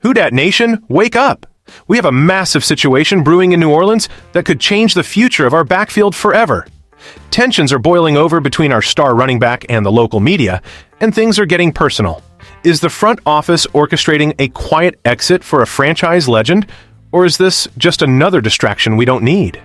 Who Dat Nation, wake up! We have a massive situation brewing in New Orleans that could change the future of our backfield forever. Tensions are boiling over between our star running back and the local media, and things are getting personal. Is the front office orchestrating a quiet exit for a franchise legend, or is this just another distraction we don't need?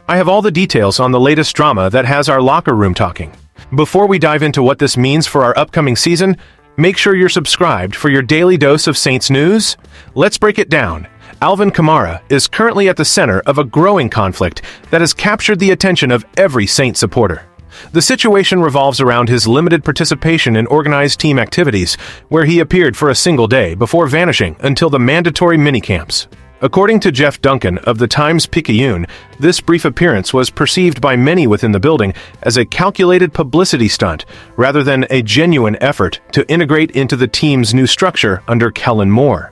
I have all the details on the latest drama that has our locker room talking. Before we dive into what this means for our upcoming season, make sure you're subscribed for your daily dose of Saints news. Let's break it down. Alvin Kamara is currently at the center of a growing conflict that has captured the attention of every Saints supporter. The situation revolves around his limited participation in organized team activities, where he appeared for a single day before vanishing until the mandatory minicamps. According to Jeff Duncan of the Times-Picayune, this brief appearance was perceived by many within the building as a calculated publicity stunt rather than a genuine effort to integrate into the team's new structure under Kellen Moore.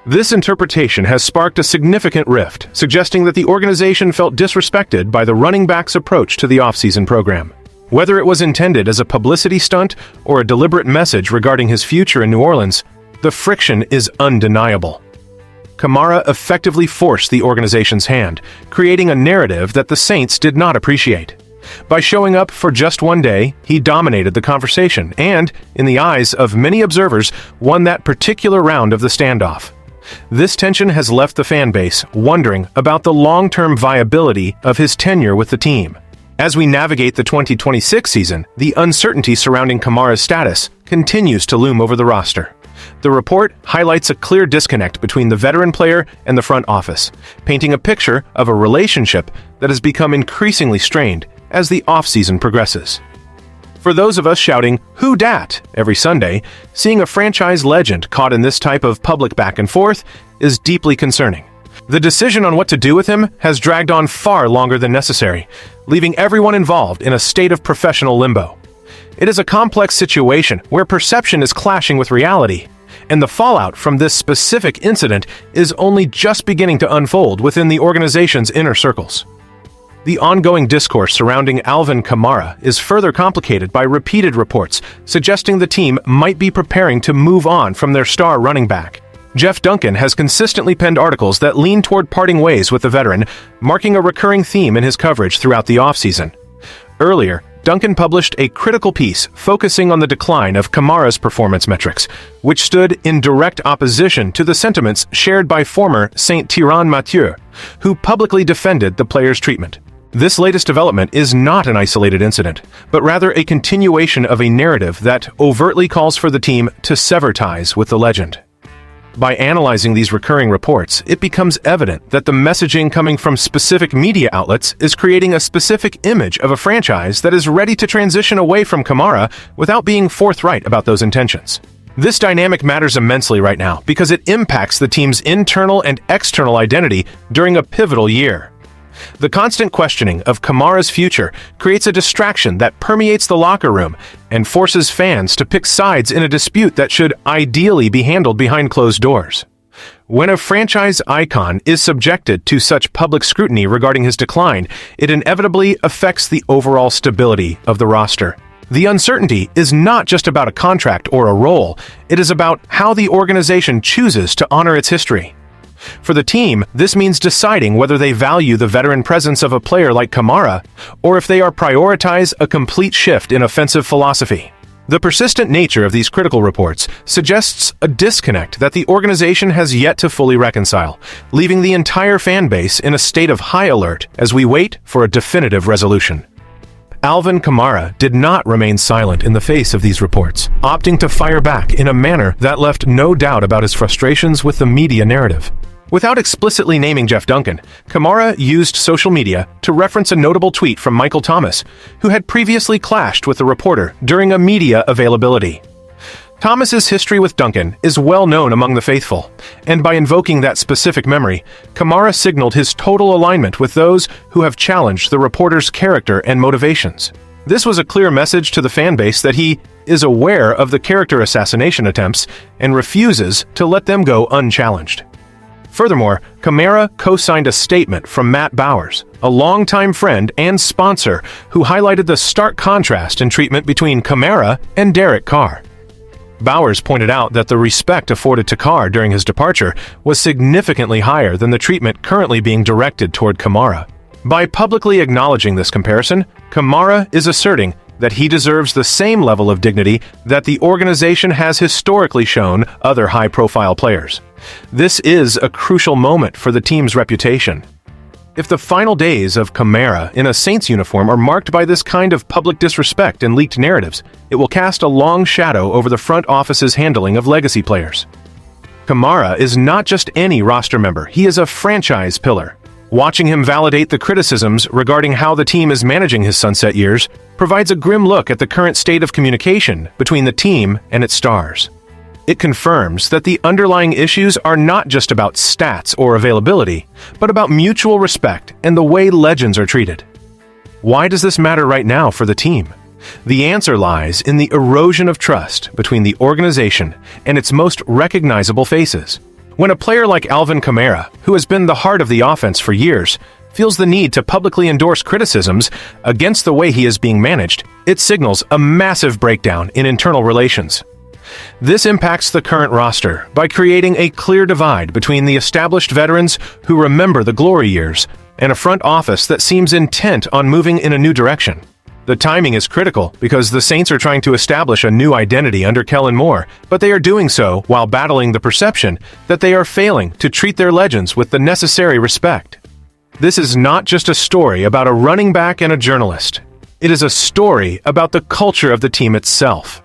This interpretation has sparked a significant rift, suggesting that the organization felt disrespected by the running back's approach to the offseason program. Whether it was intended as a publicity stunt or a deliberate message regarding his future in New Orleans, the friction is undeniable. Kamara effectively forced the organization's hand, creating a narrative that the Saints did not appreciate. By showing up for just one day, he dominated the conversation and, in the eyes of many observers, won that particular round of the standoff. This tension has left the fan base wondering about the long-term viability of his tenure with the team. As we navigate the 2026 season, the uncertainty surrounding Kamara's status continues to loom over the roster. The report highlights a clear disconnect between the veteran player and the front office, painting a picture of a relationship that has become increasingly strained as the offseason progresses. For those of us shouting, "Who Dat?" every Sunday, seeing a franchise legend caught in this type of public back and forth is deeply concerning. The decision on what to do with him has dragged on far longer than necessary, leaving everyone involved in a state of professional limbo. It is a complex situation where perception is clashing with reality, and the fallout from this specific incident is only just beginning to unfold within the organization's inner circles. The ongoing discourse surrounding Alvin Kamara is further complicated by repeated reports suggesting the team might be preparing to move on from their star running back. Jeff Duncan has consistently penned articles that lean toward parting ways with the veteran, marking a recurring theme in his coverage throughout the offseason. Earlier, Duncan published a critical piece focusing on the decline of Kamara's performance metrics, which stood in direct opposition to the sentiments shared by former Saint Tyrann Mathieu, who publicly defended the player's treatment. This latest development is not an isolated incident, but rather a continuation of a narrative that overtly calls for the team to sever ties with the legend. By analyzing these recurring reports, it becomes evident that the messaging coming from specific media outlets is creating a specific image of a franchise that is ready to transition away from Kamara without being forthright about those intentions. This dynamic matters immensely right now because it impacts the team's internal and external identity during a pivotal year. The constant questioning of Kamara's future creates a distraction that permeates the locker room and forces fans to pick sides in a dispute that should ideally be handled behind closed doors. When a franchise icon is subjected to such public scrutiny regarding his decline, it inevitably affects the overall stability of the roster. The uncertainty is not just about a contract or a role, it is about how the organization chooses to honor its history. For the team, this means deciding whether they value the veteran presence of a player like Kamara, or if they prioritize a complete shift in offensive philosophy. The persistent nature of these critical reports suggests a disconnect that the organization has yet to fully reconcile, leaving the entire fan base in a state of high alert as we wait for a definitive resolution. Alvin Kamara did not remain silent in the face of these reports, opting to fire back in a manner that left no doubt about his frustrations with the media narrative. Without explicitly naming Jeff Duncan, Kamara used social media to reference a notable tweet from Michael Thomas, who had previously clashed with the reporter during a media availability. Thomas's history with Duncan is well known among the faithful, and by invoking that specific memory, Kamara signaled his total alignment with those who have challenged the reporter's character and motivations. This was a clear message to the fan base that he is aware of the character assassination attempts and refuses to let them go unchallenged. Furthermore, Kamara co-signed a statement from Matt Bowers, a longtime friend and sponsor who highlighted the stark contrast in treatment between Kamara and Derek Carr. Bowers pointed out that the respect afforded to Carr during his departure was significantly higher than the treatment currently being directed toward Kamara. By publicly acknowledging this comparison, Kamara is asserting that he deserves the same level of dignity that the organization has historically shown other high-profile players. This is a crucial moment for the team's reputation. If the final days of Kamara in a Saints uniform are marked by this kind of public disrespect and leaked narratives, it will cast a long shadow over the front office's handling of legacy players. Kamara is not just any roster member, he is a franchise pillar. Watching him validate the criticisms regarding how the team is managing his sunset years provides a grim look at the current state of communication between the team and its stars. It confirms that the underlying issues are not just about stats or availability, but about mutual respect and the way legends are treated. Why does this matter right now for the team? The answer lies in the erosion of trust between the organization and its most recognizable faces. When a player like Alvin Kamara, who has been the heart of the offense for years, feels the need to publicly endorse criticisms against the way he is being managed, it signals a massive breakdown in internal relations. This impacts the current roster by creating a clear divide between the established veterans who remember the glory years and a front office that seems intent on moving in a new direction. The timing is critical because the Saints are trying to establish a new identity under Kellen Moore, but they are doing so while battling the perception that they are failing to treat their legends with the necessary respect. This is not just a story about a running back and a journalist. It is a story about the culture of the team itself.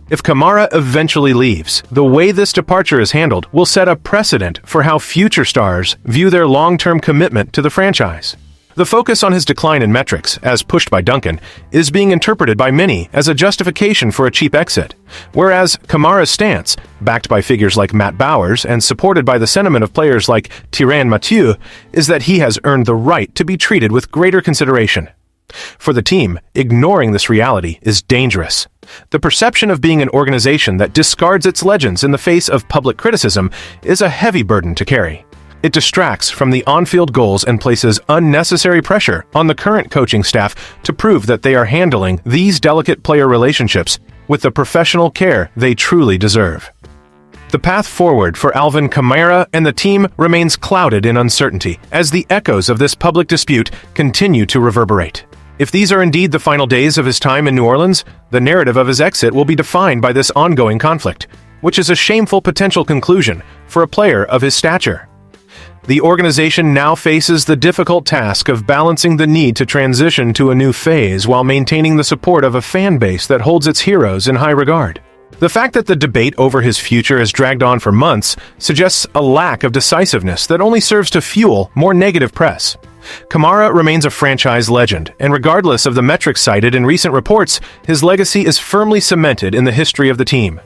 If Kamara eventually leaves, the way this departure is handled will set a precedent for how future stars view their long-term commitment to the franchise. The focus on his decline in metrics, as pushed by Duncan, is being interpreted by many as a justification for a cheap exit, whereas Kamara's stance, backed by figures like Matt Bowers and supported by the sentiment of players like Tyrann Mathieu, is that he has earned the right to be treated with greater consideration. For the team, ignoring this reality is dangerous. The perception of being an organization that discards its legends in the face of public criticism is a heavy burden to carry. It distracts from the on-field goals and places unnecessary pressure on the current coaching staff to prove that they are handling these delicate player relationships with the professional care they truly deserve. The path forward for Alvin Kamara and the team remains clouded in uncertainty as the echoes of this public dispute continue to reverberate. If these are indeed the final days of his time in New Orleans, the narrative of his exit will be defined by this ongoing conflict, which is a shameful potential conclusion for a player of his stature. The organization now faces the difficult task of balancing the need to transition to a new phase while maintaining the support of a fan base that holds its heroes in high regard. The fact that the debate over his future has dragged on for months suggests a lack of decisiveness that only serves to fuel more negative press. Kamara remains a franchise legend, and regardless of the metrics cited in recent reports, his legacy is firmly cemented in the history of the team.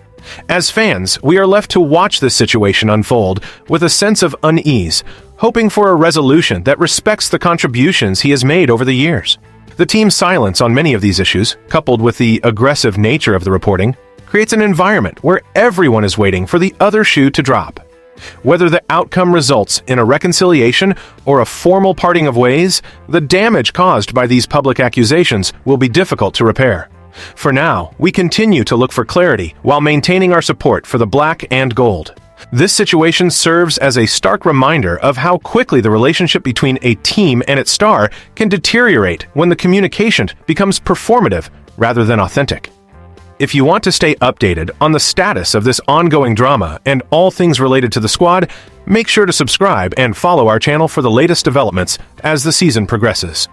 As fans, we are left to watch this situation unfold with a sense of unease, hoping for a resolution that respects the contributions he has made over the years. The team's silence on many of these issues, coupled with the aggressive nature of the reporting, creates an environment where everyone is waiting for the other shoe to drop. Whether the outcome results in a reconciliation or a formal parting of ways, the damage caused by these public accusations will be difficult to repair. For now, we continue to look for clarity while maintaining our support for the black and gold. This situation serves as a stark reminder of how quickly the relationship between a team and its star can deteriorate when the communication becomes performative rather than authentic. If you want to stay updated on the status of this ongoing drama and all things related to the squad, make sure to subscribe and follow our channel for the latest developments as the season progresses.